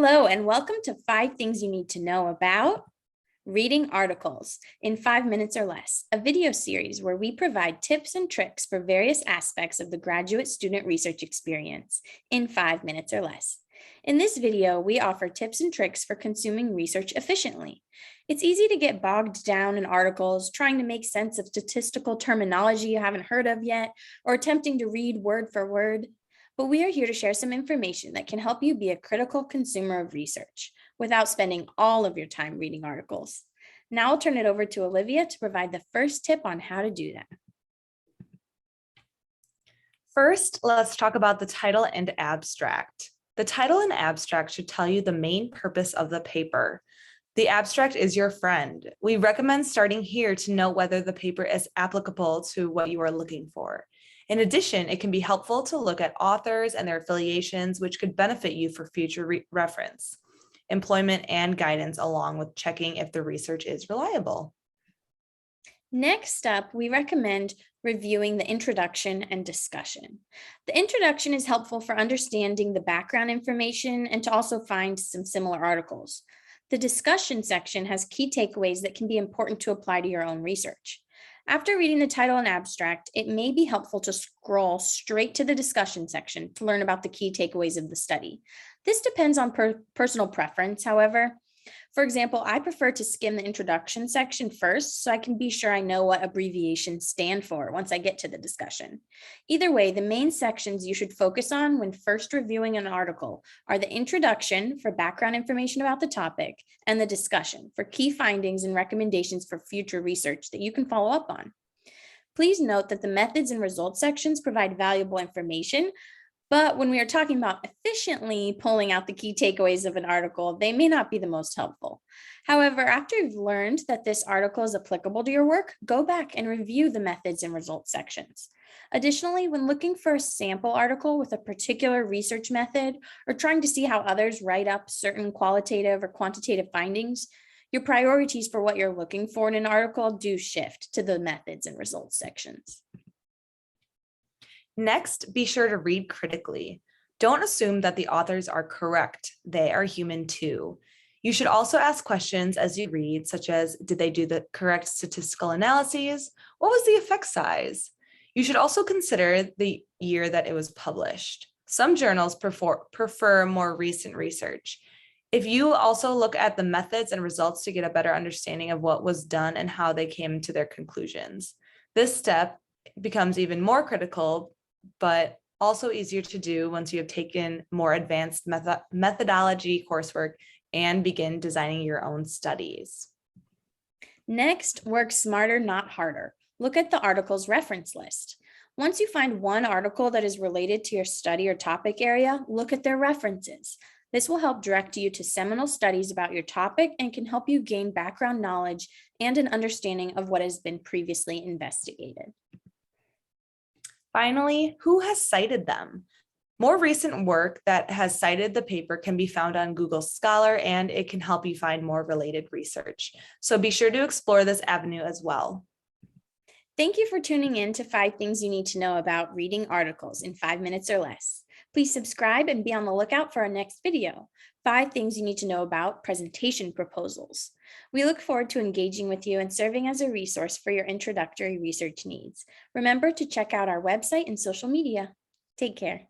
Hello, and welcome to 5 Things You Need to Know About Reading Articles in 5 minutes or Less, a video series where we provide tips and tricks for various aspects of the graduate student research experience in 5 minutes or less. In this video, we offer tips and tricks for consuming research efficiently. It's easy to get bogged down in articles, trying to make sense of statistical terminology you haven't heard of yet, or attempting to read word for word. But we are here to share some information that can help you be a critical consumer of research without spending all of your time reading articles. Now I'll turn it over to Olivia to provide the first tip on how to do that. First, let's talk about the title and abstract. The title and abstract should tell you the main purpose of the paper. The abstract is your friend. We recommend starting here to know whether the paper is applicable to what you are looking for. In addition, it can be helpful to look at authors and their affiliations, which could benefit you for future reference, employment, and guidance, along with checking if the research is reliable. Next up, we recommend reviewing the introduction and discussion. The introduction is helpful for understanding the background information and to also find some similar articles. The discussion section has key takeaways that can be important to apply to your own research. After reading the title and abstract, it may be helpful to scroll straight to the discussion section to learn about the key takeaways of the study. This depends on personal preference, however. For example, I prefer to skim the introduction section first so I can be sure I know what abbreviations stand for once I get to the discussion. Either way, the main sections you should focus on when first reviewing an article are the introduction for background information about the topic and the discussion for key findings and recommendations for future research that you can follow up on. Please note that the methods and results sections provide valuable information, but when we are talking about efficiently pulling out the key takeaways of an article, they may not be the most helpful. However, after you've learned that this article is applicable to your work, go back and review the methods and results sections. Additionally, when looking for a sample article with a particular research method or trying to see how others write up certain qualitative or quantitative findings, your priorities for what you're looking for in an article do shift to the methods and results sections. Next, be sure to read critically. Don't assume that the authors are correct. They are human too. You should also ask questions as you read, such as, did they do the correct statistical analyses? What was the effect size? You should also consider the year that it was published. Some journals prefer more recent research. If you also look at the methods and results to get a better understanding of what was done and how they came to their conclusions. This step becomes even more critical, but also easier to do once you have taken more advanced methodology coursework and begin designing your own studies. Next, work smarter, not harder. Look at the article's reference list. Once you find one article that is related to your study or topic area, look at their references. This will help direct you to seminal studies about your topic and can help you gain background knowledge and an understanding of what has been previously investigated. Finally, who has cited them? More recent work that has cited the paper can be found on Google Scholar, and it can help you find more related research. So be sure to explore this avenue as well. Thank you for tuning in to 5 Things You Need to Know About Reading Articles in 5 minutes or less. Please subscribe and be on the lookout for our next video, 5 Things You Need to Know About Presentation Proposals. We look forward to engaging with you and serving as a resource for your introductory research needs. Remember to check out our website and social media. Take care.